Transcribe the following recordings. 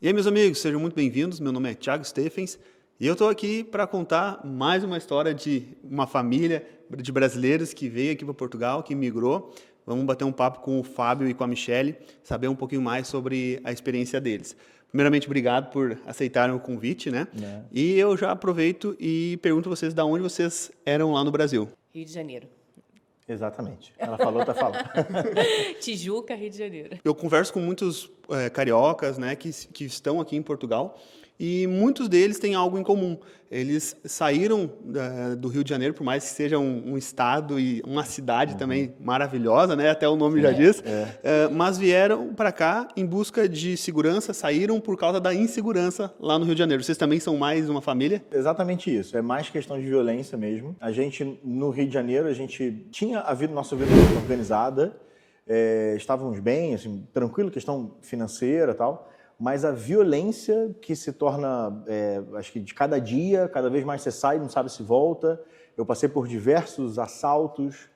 E aí, meus amigos, sejam muito bem-vindos. Meu nome é Thiago Stephens e eu estou aqui para contar mais uma história de uma família de brasileiros que veio aqui para Portugal, que migrou. Vamos bater um papo com o Fábio e com a Michelle, saber um pouquinho mais sobre a experiência deles. Primeiramente, obrigado por aceitarem o convite, né? Né? E eu já aproveito e pergunto a vocês de onde vocês eram lá no Brasil. Rio de Janeiro. Exatamente. Ela falou, tá falando. Tijuca, Rio de Janeiro. Eu converso com muitos cariocas, né, que estão aqui em Portugal e muitos deles têm algo em comum. Eles saíram do Rio de Janeiro, por mais que seja um estado e uma cidade também maravilhosa, né, até o nome já diz, mas vieram para cá em busca de segurança, saíram por causa da insegurança lá no Rio de Janeiro. Vocês também são mais uma família? Exatamente isso. É mais questão de violência mesmo. A gente, no Rio de Janeiro, a gente tinha nossa vida organizada, estávamos bem, assim, tranquilo, questão financeira e tal, mas a violência que se torna, acho que de cada dia, cada vez mais você sai, não sabe se volta. Eu passei por diversos assaltos.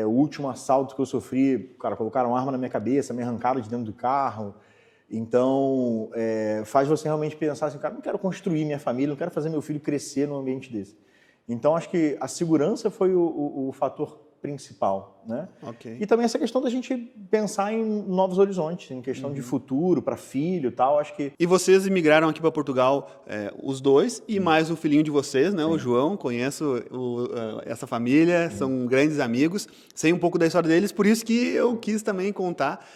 O último assalto que eu sofri, cara, colocaram uma arma na minha cabeça, me arrancaram de dentro do carro. Então, faz você realmente pensar assim, cara, não quero construir minha família, não quero fazer meu filho crescer num ambiente desse. Então, acho que a segurança foi o fator principal, né? Ok. E também essa questão da gente pensar em novos horizontes, em questão de futuro, para filho e tal, acho que... E vocês imigraram aqui para Portugal, os dois, e mais o filhinho de vocês, né, o João. Conheço essa família, são grandes amigos. Sei um pouco da história deles, por isso que eu quis também contar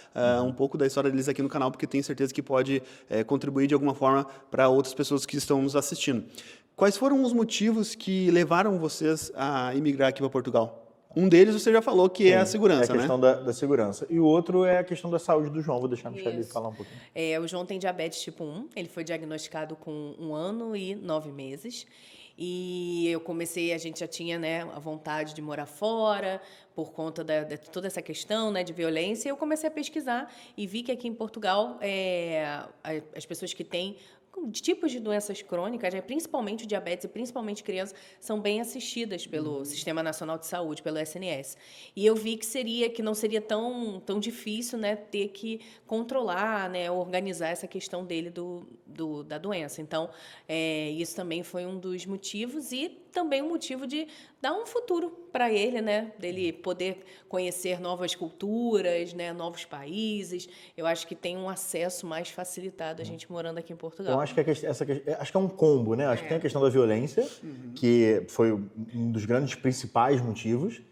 um pouco da história deles aqui no canal, porque tenho certeza que pode contribuir de alguma forma para outras pessoas que estão nos assistindo. Quais foram os motivos que levaram vocês a imigrar aqui para Portugal? Um deles você já falou que é a segurança, né? É a questão da segurança. E o outro é a questão da saúde do João. Vou deixar a Michelle falar um pouquinho. O João tem diabetes tipo 1. Ele foi diagnosticado com 1 ano e 9 meses. E a gente já tinha, né, a vontade de morar fora por conta de toda essa questão, né, de violência. Eu comecei a pesquisar e vi que aqui em Portugal as pessoas que têm de tipos de doenças crônicas, principalmente o diabetes e principalmente crianças, são bem assistidas pelo Sistema Nacional de Saúde, pelo SNS. E eu vi que não seria tão difícil, né, ter que controlar, né, organizar essa questão dele da doença. Então, isso também foi um dos motivos e também um motivo de dar um futuro para ele, né, dele poder conhecer novas culturas, né, novos países. Eu acho que tem um acesso mais facilitado a gente morando aqui em Portugal. Então, acho que é um combo, né? Acho que tem a questão da violência, que foi um dos grandes principais motivos.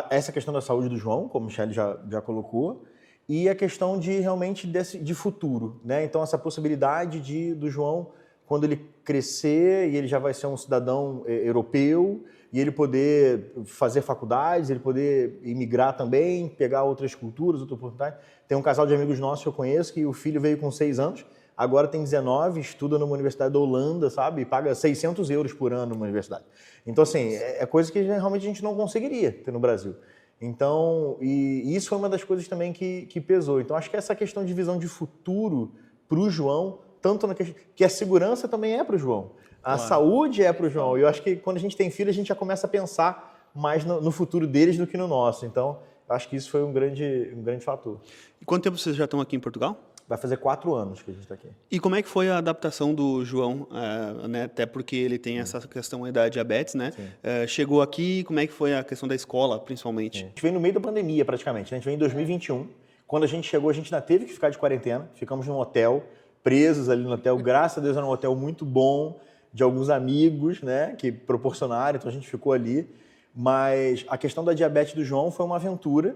Essa questão da saúde do João, como a Michelle já colocou, e a questão de realmente de futuro, né? Então, essa possibilidade do João, quando ele crescer e ele já vai ser um cidadão europeu, e ele poder fazer faculdades, ele poder imigrar também, pegar outras culturas, outras oportunidades. Tem um casal de amigos nossos que eu conheço que o filho veio com 6 anos, agora tem 19, estuda numa universidade da Holanda, sabe? E paga 600 euros por ano numa universidade. Então, assim, é coisa que realmente a gente não conseguiria ter no Brasil. Então, e isso foi uma das coisas também que pesou. Então, acho que essa questão de visão de futuro para o João, tanto na questão que a segurança também é para o João. A saúde é para o João. E eu acho que quando a gente tem filho, a gente já começa a pensar mais no futuro deles do que no nosso. Então, eu acho que isso foi um grande fator. E quanto tempo vocês já estão aqui em Portugal? Vai fazer 4 anos que a gente está aqui. E como é que foi a adaptação do João, né? Até porque ele tem essa questão da diabetes, né? Chegou aqui, como é que foi a questão da escola, principalmente? A gente veio no meio da pandemia, praticamente. A gente veio em 2021. Quando a gente chegou, a gente ainda teve que ficar de quarentena. Ficamos num hotel, presos ali no hotel. Graças a Deus era um hotel muito bom, de alguns amigos, né, que proporcionaram. Então a gente ficou ali. Mas a questão da diabetes do João foi uma aventura.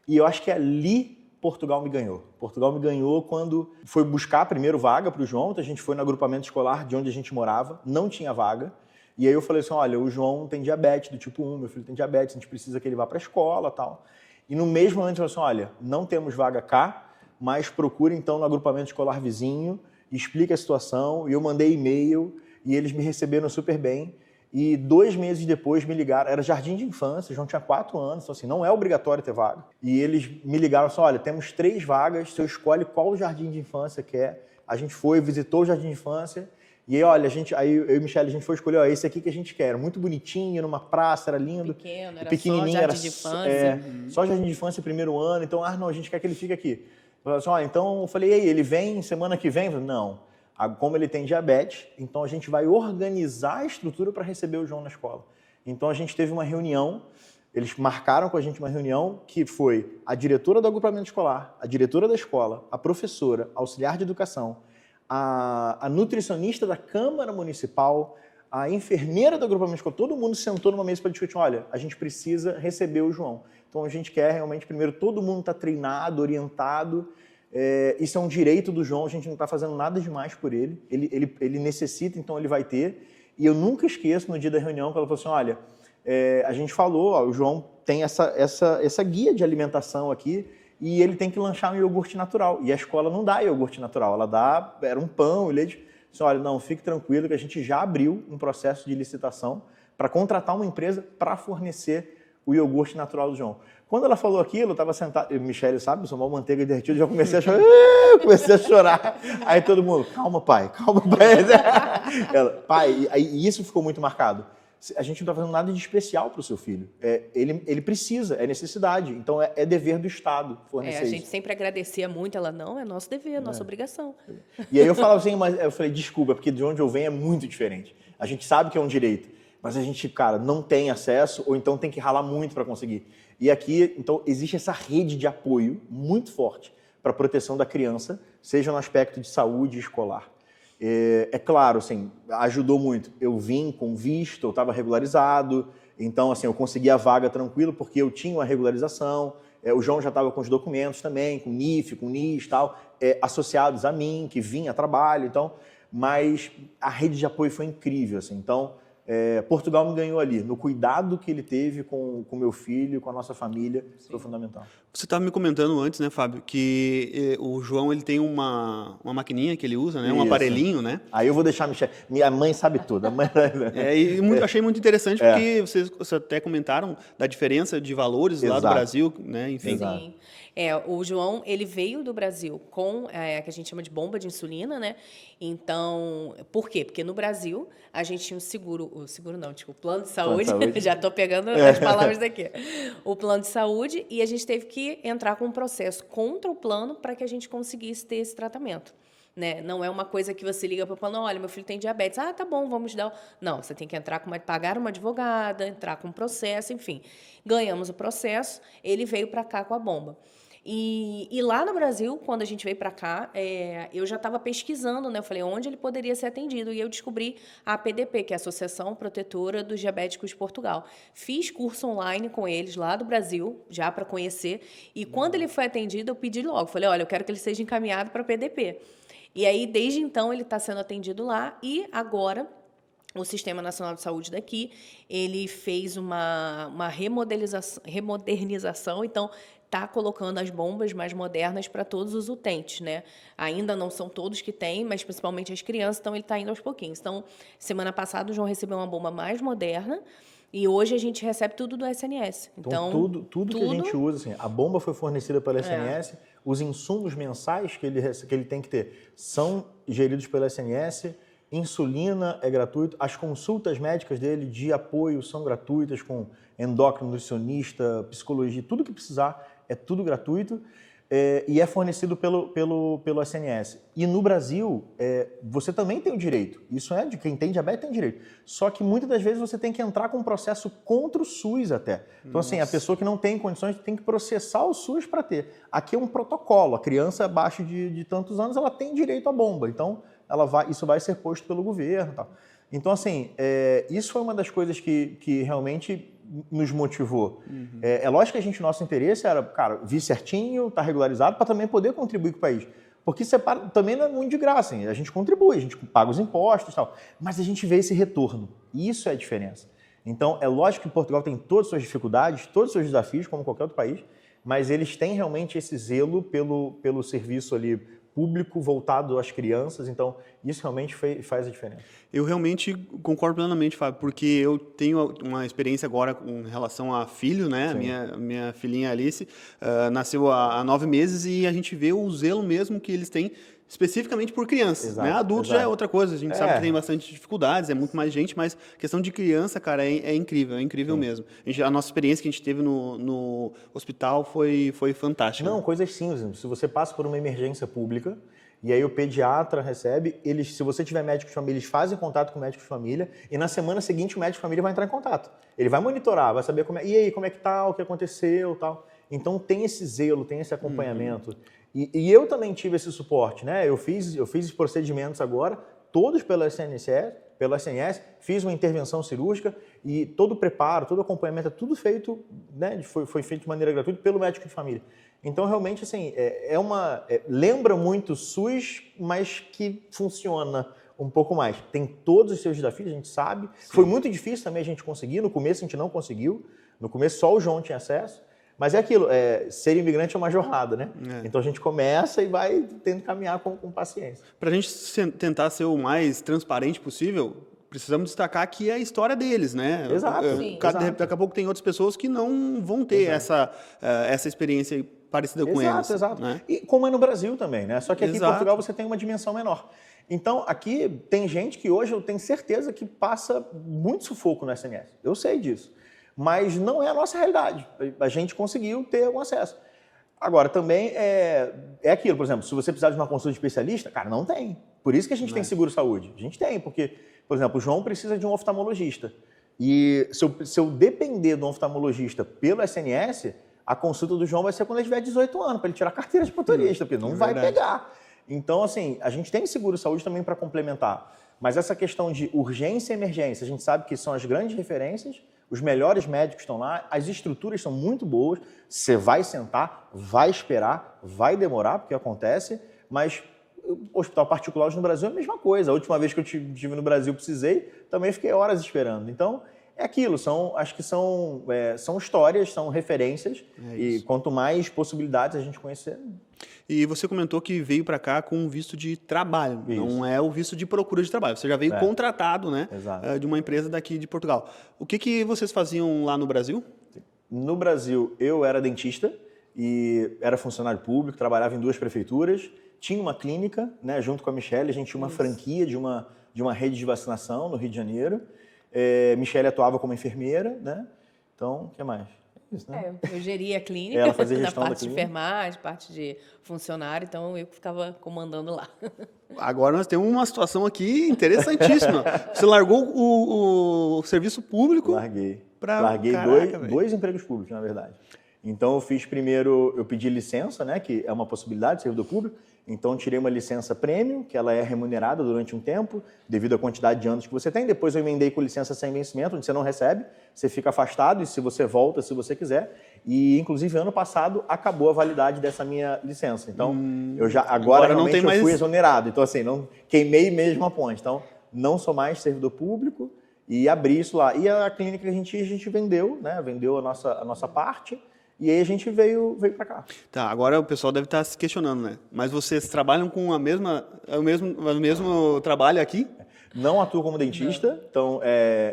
E eu acho que ali Portugal me ganhou. Portugal me ganhou quando foi buscar primeiro vaga para o João. Então a gente foi no agrupamento escolar de onde a gente morava, não tinha vaga. E aí eu falei assim, olha, o João tem diabetes do tipo 1, meu filho tem diabetes, a gente precisa que ele vá para a escola e tal. E no mesmo momento eu falei assim, olha, não temos vaga cá, mas procure então no agrupamento escolar vizinho, explica a situação. E eu mandei e-mail e eles me receberam super bem. E 2 meses depois me ligaram, era jardim de infância, o João tinha 4 anos, então assim, não é obrigatório ter vaga. E eles me ligaram assim, olha, temos 3 vagas, você escolhe qual jardim de infância quer. A gente foi, visitou o jardim de infância, e aí, olha, aí eu e a Michelle, a gente foi escolher, ó, esse aqui que a gente quer, muito bonitinho, numa praça, era lindo. Pequeno, era pequenininho, só jardim de infância. Só jardim de infância, primeiro ano, então, não, a gente quer que ele fique aqui. Falou assim, então eu falei, e aí, ele vem semana que vem? Eu falei, não, como ele tem diabetes, então a gente vai organizar a estrutura para receber o João na escola. Então a gente teve uma reunião, eles marcaram com a gente uma reunião que foi a diretora do agrupamento escolar, a diretora da escola, a professora, auxiliar de educação, a nutricionista da Câmara Municipal, a enfermeira do agrupamento escolar, todo mundo sentou numa mesa para discutir, olha, a gente precisa receber o João. Então a gente quer realmente, primeiro, todo mundo está treinado, orientado, isso é um direito do João, a gente não está fazendo nada demais por ele. Ele necessita, então ele vai ter. E eu nunca esqueço, no dia da reunião, que ela falou assim, olha, a gente falou, o João tem essa guia de alimentação aqui e ele tem que lanchar um iogurte natural. E a escola não dá iogurte natural, era um pão e leite. Disse, olha, não, fique tranquilo que a gente já abriu um processo de licitação para contratar uma empresa para fornecer o iogurte natural do João. Quando ela falou aquilo, eu estava sentado, Michele sabe, eu sou mal manteiga derretida, já comecei a chorar, comecei a chorar. Aí todo mundo, calma pai. Ela, pai, e isso ficou muito marcado. A gente não está fazendo nada de especial para o seu filho. Ele precisa, é necessidade. Então, é dever do Estado fornecer a gente isso. sempre agradecia muito, ela não, é nosso dever, nossa obrigação. E aí eu falava assim, mas eu falei, desculpa, porque de onde eu venho é muito diferente. A gente sabe que é um direito, mas a gente, cara, não tem acesso ou então tem que ralar muito para conseguir. E aqui, então, existe essa rede de apoio muito forte para a proteção da criança, seja no aspecto de saúde escolar. É claro, assim, ajudou muito. Eu vim com visto, eu estava regularizado, então, assim, eu consegui a vaga tranquilo porque eu tinha uma regularização. O João já estava com os documentos também, com NIF, com NIS e tal, associados a mim, que vinha a trabalho, então, mas a rede de apoio foi incrível, assim, então, Portugal me ganhou ali, no cuidado que ele teve com o meu filho, com a nossa família, foi fundamental. Você estava me comentando antes, né, Fábio, que o João ele tem uma maquininha que ele usa, né, um aparelhinho, né? Aí eu vou deixar a Michelle. Minha mãe sabe tudo. Achei muito interessante porque vocês até comentaram da diferença de valores lá do Brasil, né? Enfim. Sim. O João, ele veio do Brasil com a que a gente chama de bomba de insulina, né? Então, por quê? Porque no Brasil a gente tinha o plano de saúde. Já estou pegando as palavras daqui. O plano de saúde, e a gente teve que entrar com um processo contra o plano para que a gente conseguisse ter esse tratamento. Né? Não é uma coisa que você liga para o plano, olha, meu filho tem diabetes, tá bom, vamos dar. Não, você tem que entrar pagar uma advogada, entrar com um processo, enfim. Ganhamos o processo, ele veio para cá com a bomba. E lá no Brasil, quando a gente veio para cá, eu já estava pesquisando, né? Eu falei, onde ele poderia ser atendido? E eu descobri a APDP, que é a Associação Protetora dos Diabéticos de Portugal. Fiz curso online com eles lá do Brasil, já para conhecer. E quando ele foi atendido, eu pedi logo. Falei, olha, eu quero que ele seja encaminhado para a APDP. E aí, desde então, ele está sendo atendido lá. E agora, o Sistema Nacional de Saúde daqui, ele fez uma remodernização. Então, está colocando as bombas mais modernas para todos os utentes, né? Ainda não são todos que têm, mas principalmente as crianças, então ele está indo aos pouquinhos. Então, semana passada, o João recebeu uma bomba mais moderna e hoje a gente recebe tudo do SNS. Então tudo que a gente usa, assim, a bomba foi fornecida pela SNS, os insumos mensais que ele tem que ter são geridos pela SNS, insulina é gratuito, as consultas médicas dele de apoio são gratuitas, com endócrino, nutricionista, psicologia, tudo que precisar é tudo gratuito e é fornecido pelo SNS. E no Brasil, você também tem o direito, isso de quem tem diabetes tem direito, só que muitas das vezes você tem que entrar com um processo contra o SUS até. Então, assim, a pessoa que não tem condições tem que processar o SUS para ter. Aqui é um protocolo, a criança abaixo de tantos anos, ela tem direito à bomba, então isso vai ser posto pelo governo e tal. Então, assim, isso foi uma das coisas que realmente nos motivou. É lógico que nosso interesse era, cara, vir certinho, estar regularizado, para também poder contribuir com o país. Porque também não é muito de graça, hein? A gente contribui, a gente paga os impostos e tal, mas a gente vê esse retorno. E isso é a diferença. Então, é lógico que Portugal tem todas as suas dificuldades, todos os seus desafios, como qualquer outro país, mas eles têm realmente esse zelo pelo serviço ali público voltado às crianças, então isso realmente faz a diferença. Eu realmente concordo plenamente, Fábio, porque eu tenho uma experiência agora com relação a filho, né? Minha filhinha Alice nasceu há 9 meses e a gente vê o zelo mesmo que eles têm especificamente por crianças, Exato, né? Adultos já é outra coisa, a gente sabe que tem bastante dificuldades, é muito mais gente, mas questão de criança, cara, é incrível mesmo. A nossa experiência que a gente teve no hospital foi fantástica. Não, coisas simples. Se você passa por uma emergência pública e aí o pediatra recebe, se você tiver médico de família, eles fazem contato com o médico de família e na semana seguinte o médico de família vai entrar em contato. Ele vai monitorar, vai saber e aí, como é que tá, o que aconteceu, tal. Então tem esse zelo, tem esse acompanhamento. E eu também tive esse suporte, né? Eu fiz os procedimentos agora, todos pela SNS, fiz uma intervenção cirúrgica e todo o preparo, todo o acompanhamento, é tudo feito, né? Foi feito de maneira gratuita pelo médico de família. Então, realmente, assim, lembra muito SUS, mas que funciona um pouco mais. Tem todos os seus desafios, a gente sabe. Sim. Foi muito difícil também a gente conseguir, no começo a gente não conseguiu, no começo só o João tinha acesso. Mas é aquilo, ser imigrante é uma jornada, né? Então a gente começa e vai tendo que caminhar com paciência. Para a gente tentar ser o mais transparente possível, precisamos destacar que é a história deles, né? Exato. Daqui a pouco tem outras pessoas que não vão ter essa experiência parecida com eles. Exato. Né? E como é no Brasil também, né? Só que aqui em Portugal você tem uma dimensão menor. Então, aqui tem gente que hoje eu tenho certeza que passa muito sufoco no SNS. Eu sei disso. Mas não é a nossa realidade. A gente conseguiu ter algum acesso. Agora, também é aquilo, por exemplo, se você precisar de uma consulta de especialista, cara, não tem. Por isso que a gente tem seguro-saúde. A gente tem, porque, por exemplo, o João precisa de um oftalmologista. E se eu depender de um oftalmologista pelo SNS, a consulta do João vai ser quando ele tiver 18 anos, para ele tirar a carteira de motorista, porque não vai pegar. Então, assim, a gente tem seguro-saúde também para complementar. Mas essa questão de urgência e emergência, a gente sabe que são as grandes referências, os melhores médicos estão lá, as estruturas são muito boas, você vai sentar, vai esperar, vai demorar, porque acontece, mas o hospital particular no Brasil é a mesma coisa. A última vez que eu estive no Brasil, precisei, também fiquei horas esperando. Então, é aquilo, acho que são histórias, são referências, e quanto mais possibilidades a gente conhecer... E você comentou que veio para cá com um visto de trabalho, não é o visto de procura de trabalho. Você já veio contratado, né, de uma empresa daqui de Portugal. O que vocês faziam lá no Brasil? No Brasil, eu era dentista e era funcionário público, trabalhava em 2 prefeituras, tinha uma clínica, né, junto com a Michelle, a gente tinha uma franquia de uma rede de vacinação no Rio de Janeiro. Michelle atuava como enfermeira, né? Então, o que mais? Isso, né? Eu geria a clínica, ela fazia gestão da parte da de enfermagem, parte de funcionário, então eu ficava comandando lá. Agora nós temos uma situação aqui interessantíssima. Você largou o serviço público? Larguei 2 empregos públicos, na verdade. Então eu fiz primeiro, eu pedi licença, né, que é uma possibilidade de servidor público. Então tirei uma licença prêmio, que ela é remunerada durante um tempo, devido à quantidade de anos que você tem. Depois eu emendei com licença sem vencimento, onde você não recebe, você fica afastado e se você volta, se você quiser. E inclusive ano passado acabou a validade dessa minha licença. Então agora realmente não tem eu fui exonerado. Então assim, não queimei mesmo a ponte. Então não sou mais servidor público e abri isso lá. E a clínica que a gente vendeu, né? Vendeu a nossa parte. E aí a gente veio para cá. Tá, agora o pessoal deve estar se questionando, né? Mas vocês trabalham com o mesmo trabalho aqui? Não atuo como dentista, então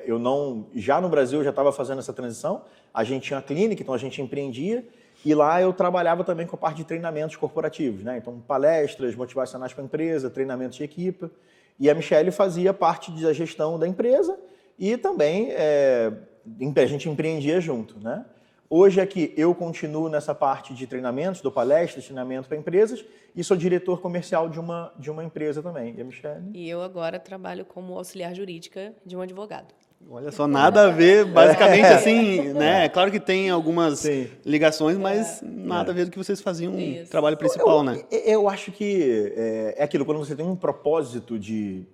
eu não... Já no Brasil eu já estava fazendo essa transição, a gente tinha uma clínica, então a gente empreendia, e lá eu trabalhava também com a parte de treinamentos corporativos, né? Então palestras motivacionais para a empresa, treinamentos de equipe, e a Michelle fazia parte da gestão da empresa e também a gente empreendia junto, né? Hoje aqui eu continuo nessa parte de treinamentos, dou palestras, treinamento para empresas e sou diretor comercial de uma empresa também. E a Michelle? E eu agora trabalho como auxiliar jurídica de um advogado. Olha só, nada a ver, basicamente assim, né? Claro que tem algumas ligações, mas nada a ver do que vocês faziam o trabalho principal, né? Eu acho que é aquilo, quando você tem um propósito de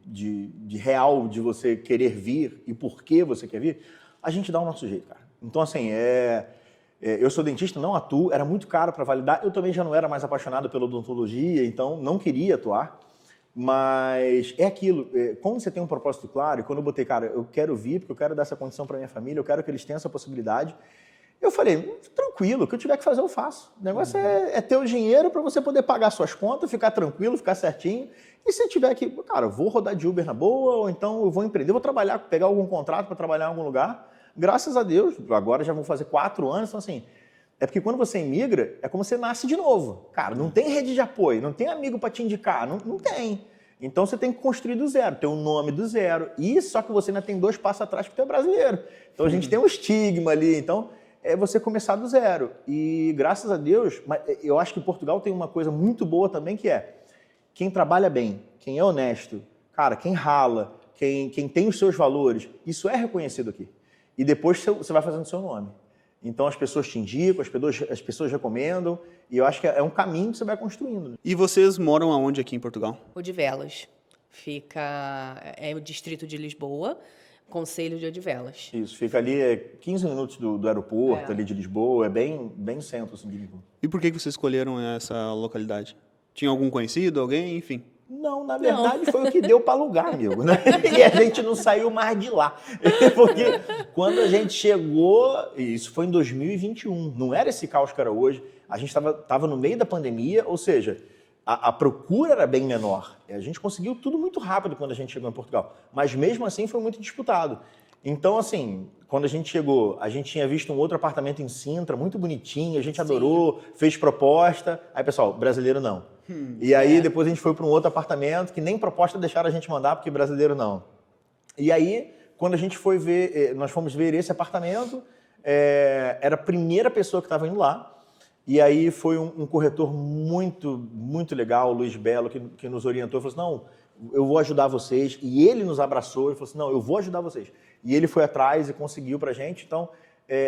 real de você querer vir e por que você quer vir, a gente dá o nosso jeito, cara. Então, assim, eu sou dentista, não atuo, era muito caro para validar. Eu também já não era mais apaixonado pela odontologia, então não queria atuar. Mas é aquilo, quando você tem um propósito claro, e quando eu botei, cara, eu quero vir, porque eu quero dar essa condição para minha família, eu quero que eles tenham essa possibilidade, eu falei, tranquilo, o que eu tiver que fazer eu faço. O negócio é ter o dinheiro para você poder pagar suas contas, ficar tranquilo, ficar certinho. E se tiver que, cara, eu vou rodar de Uber na boa, ou então eu vou empreender, vou trabalhar, pegar algum contrato para trabalhar em algum lugar. Graças a Deus, agora já vou fazer 4 anos, então assim, É porque quando você imigra, é como você nasce de novo. Cara, não tem rede de apoio, não tem amigo para te indicar, não tem. Então você tem que construir do zero, ter um nome do zero. E só que você ainda tem 2 passos atrás porque tu é brasileiro. Então a gente tem um estigma ali. Então é você começar do zero. E graças a Deus, eu acho que Portugal tem uma coisa muito boa também, que é quem trabalha bem, quem é honesto, cara, quem rala, quem tem os seus valores, isso é reconhecido aqui. E depois você vai fazendo o seu nome. Então as pessoas te indicam, as pessoas recomendam, e eu acho que é um caminho que você vai construindo. Né? E vocês moram aonde aqui em Portugal? Odivelas. É o distrito de Lisboa, Concelho de Odivelas. Isso, fica ali 15 minutos do aeroporto ali de Lisboa, é bem centro assim, de Lisboa. E por que vocês escolheram essa localidade? Tinha algum conhecido, alguém, enfim? Não, na verdade foi o que deu para alugar, amigo. Né? E a gente não saiu mais de lá. Porque quando a gente chegou, isso foi em 2021, não era esse caos que era hoje, a gente estava no meio da pandemia, ou seja, a procura era bem menor. A gente conseguiu tudo muito rápido quando a gente chegou em Portugal, mas mesmo assim foi muito disputado. Então, assim, quando a gente chegou, a gente tinha visto um outro apartamento em Sintra, muito bonitinho, a gente adorou, fez proposta. Aí, pessoal, brasileiro não. E aí, depois a gente foi para um outro apartamento, que nem proposta deixaram a gente mandar, porque brasileiro não. E aí, quando a gente foi ver, nós fomos ver esse apartamento, era a primeira pessoa que estava indo lá. E aí foi um corretor muito, muito legal, o Luiz Belo, que nos orientou. Ele falou assim, não, eu vou ajudar vocês. E ele nos abraçou e falou assim, não, eu vou ajudar vocês. E ele foi atrás e conseguiu pra gente. Então,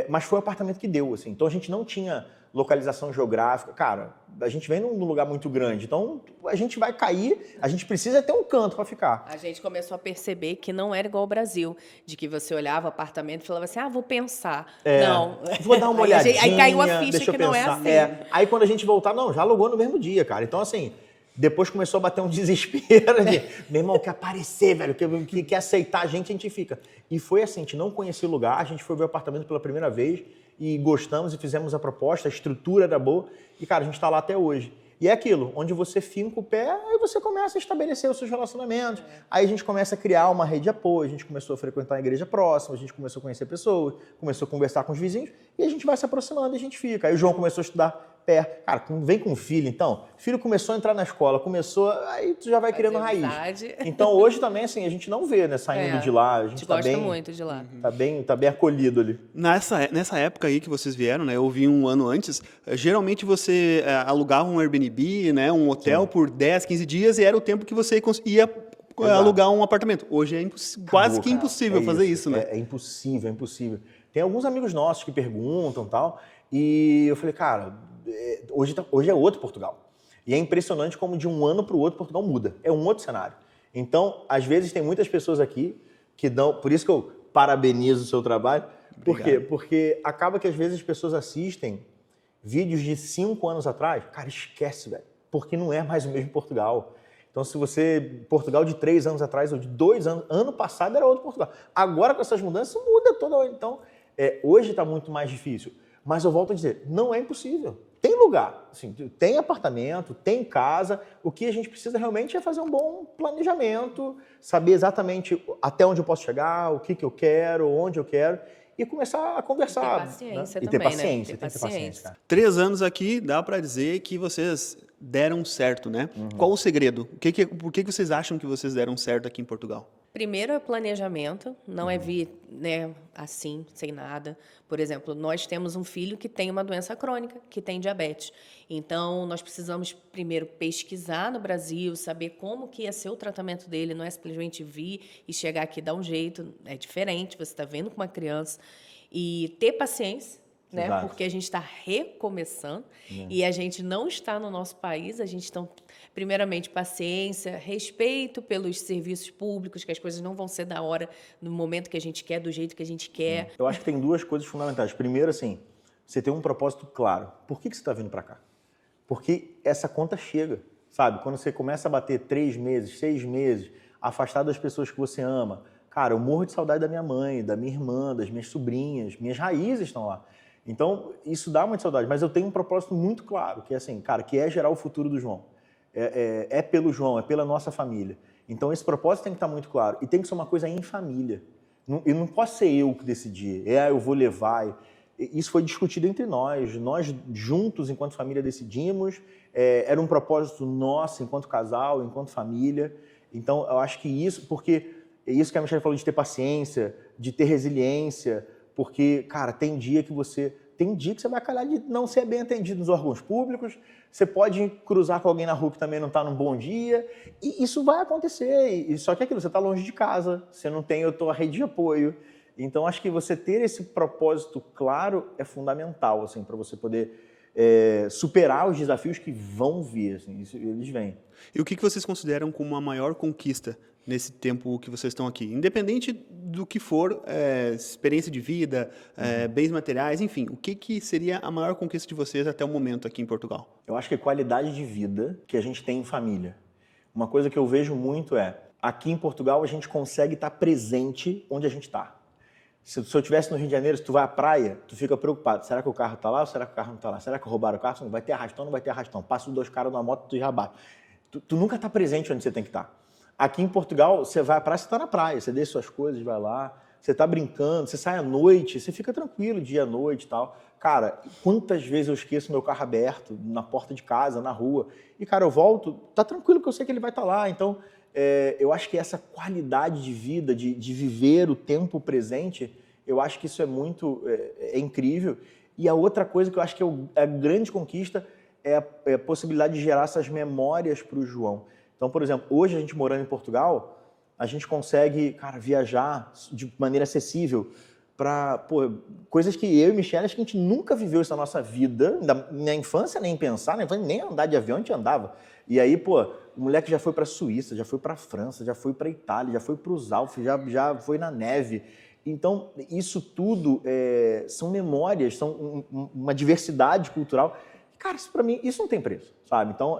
mas foi o apartamento que deu, assim. Então a gente não tinha localização geográfica. Cara, a gente vem num lugar muito grande. Então a gente vai cair, a gente precisa ter um canto para ficar. A gente começou a perceber que não era igual ao Brasil, de que você olhava o apartamento e falava assim, vou pensar. Não. Vou dar uma olhadinha. Aí caiu a ficha que pensar. Não é assim. Aí quando a gente voltar, não, já alugou no mesmo dia, cara. Então assim, depois começou a bater um desespero. Meu irmão, quer aparecer, velho, quer aceitar a gente fica. E foi assim, a gente não conhecia o lugar, a gente foi ver o apartamento pela primeira vez e gostamos e fizemos a proposta, a estrutura era boa e, cara, a gente está lá até hoje. E é aquilo, onde você finca o pé, aí você começa a estabelecer os seus relacionamentos. Aí a gente começa a criar uma rede de apoio, a gente começou a frequentar a igreja próxima, a gente começou a conhecer pessoas, começou a conversar com os vizinhos e a gente vai se aproximando e a gente fica. Aí o João começou a estudar perto. Cara, vem com o filho, então. O filho começou a entrar na escola, aí tu já vai criando raiz. Então hoje também, assim, a gente não vê, né, saindo de lá. A gente gosta muito de lá. Tá bem acolhido ali. Nessa época aí que vocês vieram, né, eu vi um ano antes, geralmente você alugava um Airbnb, né, um hotel por 10, 15 dias e era o tempo que você ia alugar um apartamento. Hoje é quase que impossível fazer isso, né? É impossível, é impossível. Tem alguns amigos nossos que perguntam e tal, e eu falei, cara, hoje é outro Portugal. E é impressionante como de um ano para o outro Portugal muda. É um outro cenário. Então, às vezes, tem muitas pessoas aqui que dão... Por isso que eu parabenizo o seu trabalho. Por quê? Porque acaba que às vezes as pessoas assistem vídeos de 5 anos atrás. Cara, esquece, velho. Porque não é mais o mesmo Portugal. Então, se você... Portugal de 3 anos atrás ou de 2 anos... Ano passado era outro Portugal. Agora, com essas mudanças, muda toda... Então, hoje está muito mais difícil. Mas eu volto a dizer, não é impossível. Tem lugar, assim, tem apartamento, tem casa. O que a gente precisa realmente é fazer um bom planejamento, saber exatamente até onde eu posso chegar, o que eu quero, onde eu quero, e começar a conversar. Ter paciência né? também, E ter paciência, né? tem que ter paciência, cara. 3 anos aqui, dá para dizer que vocês deram certo, né? Qual o segredo? Por que vocês acham que vocês deram certo aqui em Portugal? Primeiro é planejamento, não é vir, né, assim, sem nada. Por exemplo, nós temos um filho que tem uma doença crônica, que tem diabetes. Então, nós precisamos primeiro pesquisar no Brasil, saber como que ia ser o tratamento dele, não é simplesmente vir e chegar aqui e dar um jeito, é diferente, você está vendo com uma criança. E ter paciência, né? Exato. Porque a gente está recomeçando e a gente não está no nosso país, a gente está, primeiramente, paciência, respeito pelos serviços públicos, que as coisas não vão ser da hora, no momento que a gente quer, do jeito que a gente quer. Eu acho que tem 2 coisas fundamentais. Primeiro, assim, você ter um propósito claro. Por que você está vindo para cá? Porque essa conta chega, sabe? Quando você começa a bater 3 meses, 6 meses, afastado das pessoas que você ama. Cara, eu morro de saudade da minha mãe, da minha irmã, das minhas sobrinhas, minhas raízes estão lá. Então, isso dá muita saudade, mas eu tenho um propósito muito claro, que é assim, cara, que é gerar o futuro do João. É pelo João, é pela nossa família. Então, esse propósito tem que estar muito claro. E tem que ser uma coisa em família. E não posso ser eu que decidir. Eu vou levar. isso foi discutido entre nós juntos, enquanto família, decidimos, era um propósito nosso, enquanto casal, enquanto família. Então, eu acho que isso, porque é isso que a Michelle falou de ter paciência, de ter resiliência, porque, cara, tem dia que você vai calhar de não ser bem atendido nos órgãos públicos, você pode cruzar com alguém na rua que também não está num bom dia, e isso vai acontecer, só que é aquilo, você está longe de casa, você não tem a tua rede de apoio, então acho que você ter esse propósito claro é fundamental, assim, para você poder superar os desafios que vão vir, assim, eles vêm. E o que vocês consideram como a maior conquista nesse tempo que vocês estão aqui? Independente do que for, experiência de vida, bens materiais, enfim, o que seria a maior conquista de vocês até o momento aqui em Portugal? Eu acho que a qualidade de vida que a gente tem em família. Uma coisa que eu vejo muito aqui em Portugal a gente consegue estar presente onde a gente está. Se eu estivesse no Rio de Janeiro, se tu vai à praia, tu fica preocupado. Será que o carro está lá ou será que o carro não está lá? Será que roubaram o carro? Não vai ter arrastão, não vai ter arrastão. Passa os 2 caras numa moto, tu já bate. Tu nunca está presente onde você tem que estar. Aqui em Portugal, você vai à praia, você está na praia. Você deixa suas coisas, vai lá. Você está brincando, você sai à noite, você fica tranquilo, dia à noite e tal. Cara, quantas vezes eu esqueço meu carro aberto, na porta de casa, na rua. E, cara, eu volto, tá tranquilo que eu sei que ele vai estar lá. Então, eu acho que essa qualidade de vida, de viver o tempo presente, eu acho que isso é muito incrível. E a outra coisa que eu acho que é a grande conquista é a possibilidade de gerar essas memórias para o João. Então, por exemplo, hoje a gente morando em Portugal, a gente consegue, cara, viajar de maneira acessível para coisas que eu e Michelle, acho que a gente nunca viveu isso na nossa vida, na infância nem pensar, nem andar de avião a gente andava. E aí, o moleque já foi para a Suíça, já foi para a França, já foi para a Itália, já foi para os Alpes, já foi na neve. Então, isso tudo são memórias, são uma diversidade cultural. Cara, isso para mim, isso não tem preço, sabe? Então,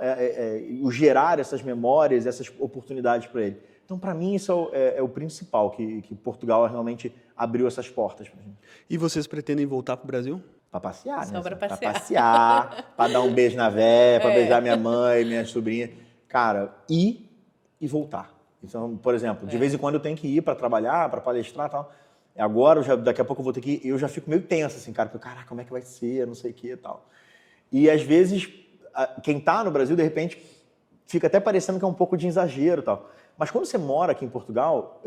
o gerar essas memórias, essas oportunidades para ele. Então, para mim, isso é o principal, que Portugal realmente abriu essas portas pra gente. E vocês pretendem voltar para o Brasil? Para passear, Só né? para passear. Para passear, para dar um beijo na véia, para beijar minha mãe, minha sobrinha. Cara, ir e voltar. Então, por exemplo, de vez em quando eu tenho que ir para trabalhar, para palestrar e tal. Agora, daqui a pouco eu vou ter que ir, eu já fico meio tenso, assim, cara, porque, caraca, como é que vai ser, não sei o que e tal. E às vezes, quem tá no Brasil, de repente, fica até parecendo que é um pouco de exagero e tal. Mas quando você mora aqui em Portugal,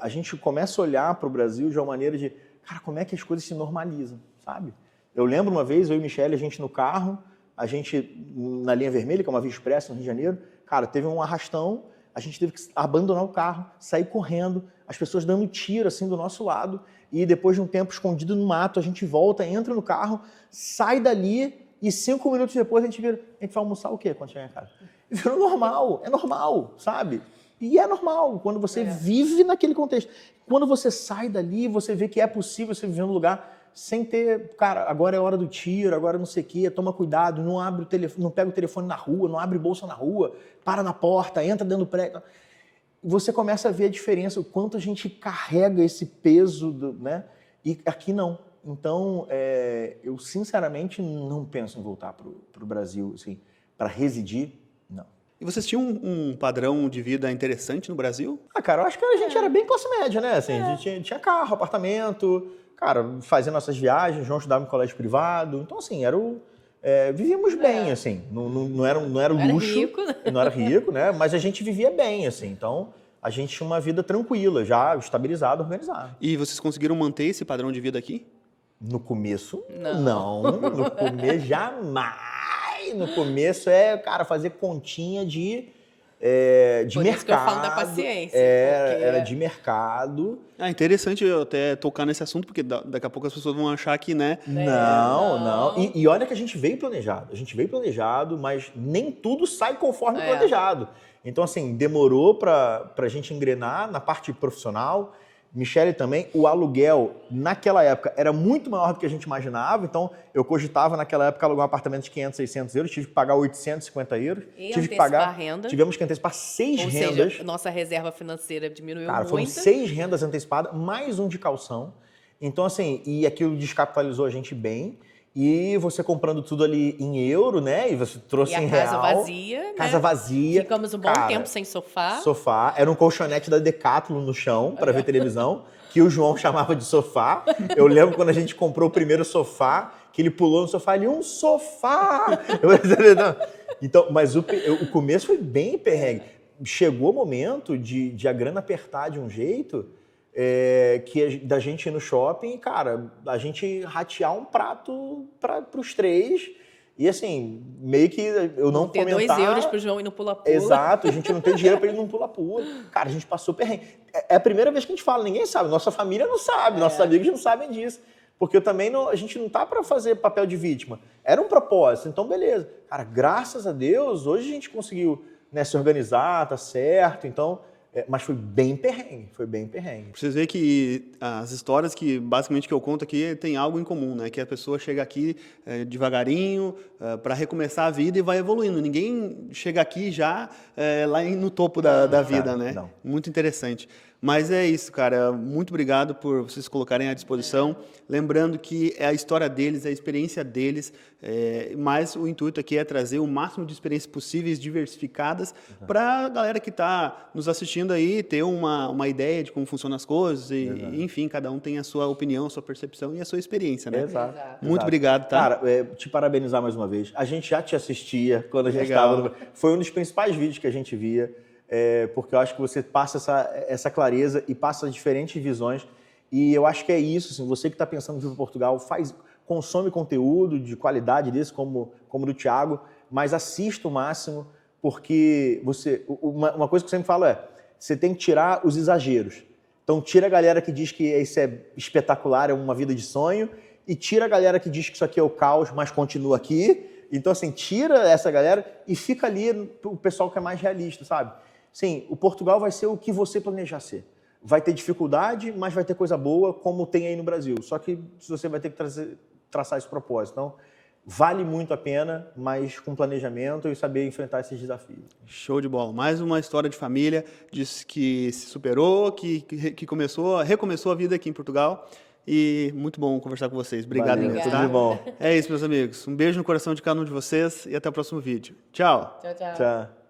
a gente começa a olhar para o Brasil de uma maneira de, cara, como é que as coisas se normalizam, sabe? Eu lembro uma vez, eu e Michelle, a gente no carro, a gente na linha vermelha, que é uma via expressa no Rio de Janeiro, cara, teve um arrastão, a gente teve que abandonar o carro, sair correndo, as pessoas dando tiro assim do nosso lado, e depois de um tempo escondido no mato, a gente volta, entra no carro, sai dali, e 5 minutos depois a gente vai almoçar o quê quando chegar em casa? E virou normal, é normal, sabe? E é normal, quando você vive naquele contexto. Quando você sai dali, você vê que é possível você viver num lugar sem ter, cara, agora é hora do tiro, agora não sei o quê, toma cuidado, não abre o telefone, não pega o telefone na rua, não abre bolsa na rua, para na porta, entra dentro do prédio. Você começa a ver a diferença, o quanto a gente carrega esse peso, né? E aqui não. Então, eu sinceramente não penso em voltar para o Brasil, assim, para residir, não. E vocês tinham um padrão de vida interessante no Brasil? Cara, eu acho que a gente era bem classe média, né? Assim, a gente tinha carro, apartamento, cara, fazia nossas viagens, João estudava em colégio privado. Então, assim, vivíamos bem, assim. Não era luxo. Rico, né? Não era rico, né? Mas a gente vivia bem, assim. Então, a gente tinha uma vida tranquila, já estabilizada, organizada. E vocês conseguiram manter esse padrão de vida aqui? No começo, Não. No começo, jamais. No começo cara, fazer continha de Por mercado. isso que eu falo da paciência. Era de mercado. Interessante eu até tocar nesse assunto, porque daqui a pouco as pessoas vão achar que, né? Não. E olha que a gente veio planejado. Mas nem tudo sai conforme planejado. Então, assim, demorou para a gente engrenar na parte profissional. Michelle também, o aluguel naquela época era muito maior do que a gente imaginava, então eu cogitava naquela época alugar um apartamento de 500, 600 euros, tive que pagar 850 euros. E tive que antecipar pagar, a renda. Tivemos que antecipar 6 Ou rendas. seja, nossa reserva financeira diminuiu Cara, muito. foram 6 rendas antecipadas, mais um de calção. Então, assim, e aquilo descapitalizou a gente bem. E você comprando tudo ali em euro, né? E você trouxe E a em casa real. vazia, né? Casa vazia. Ficamos um bom Cara, tempo sem sofá. Sofá. Era um colchonete da Decathlon no chão para ver televisão, que o João chamava de sofá. Eu lembro quando a gente comprou o primeiro sofá, que ele pulou no sofá ali, um sofá! Então, mas o começo foi bem perrengue. Chegou o momento de a grana apertar de um jeito da gente ir no shopping, cara, a gente ratear um prato para os 3 e assim, meio que eu não ter comentar... 2 euros pro João ir no pula-pula. Exato, a gente não tem dinheiro para ir num pula-pula. Cara, a gente passou perrengue. É a primeira vez que a gente fala, ninguém sabe, nossa família não sabe, nossos amigos não sabem disso. Porque a gente não tá para fazer papel de vítima. Era um propósito, então beleza. Cara, graças a Deus, hoje a gente conseguiu, né, se organizar, tá certo, então... mas foi bem perrengue, Pra vocês verem que as histórias que basicamente que eu conto aqui tem algo em comum, né? Que a pessoa chega aqui devagarinho para recomeçar a vida e vai evoluindo. Ninguém chega aqui já lá no topo da vida, né? Não. Muito interessante. Mas é isso, cara. Muito obrigado por vocês colocarem à disposição. Lembrando que é a história deles, é a experiência deles, mas o intuito aqui é trazer o máximo de experiências possíveis, diversificadas, para a galera que está nos assistindo aí ter uma ideia de como funcionam as coisas. E, enfim, cada um tem a sua opinião, a sua percepção e a sua experiência, né? Exato. Muito obrigado, tá? Cara, te parabenizar mais uma vez. A gente já te assistia quando a gente estava... Foi um dos principais vídeos que a gente via. Porque eu acho que você passa essa clareza e passa diferentes visões. E eu acho que é isso, assim, você que está pensando em vir para Portugal, consome conteúdo de qualidade desse, como do Thiago, mas assista o máximo, porque uma coisa que eu sempre falo você tem que tirar os exageros. Então tira a galera que diz que isso é espetacular, é uma vida de sonho, e tira a galera que diz que isso aqui é o caos, mas continua aqui. Então, assim, tira essa galera e fica ali o pessoal que é mais realista, sabe? Sim, o Portugal vai ser o que você planejar ser. Vai ter dificuldade, mas vai ter coisa boa, como tem aí no Brasil. Só que você vai ter que traçar esse propósito. Então, vale muito a pena, mas com planejamento e saber enfrentar esses desafios. Show de bola. Mais uma história de família, disse que se superou, que recomeçou a vida aqui em Portugal. E muito bom conversar com vocês. Obrigado mesmo, tá? Tudo de bom. É isso, meus amigos. Um beijo no coração de cada um de vocês e até o próximo vídeo. Tchau. Tchau, tchau. Tchau.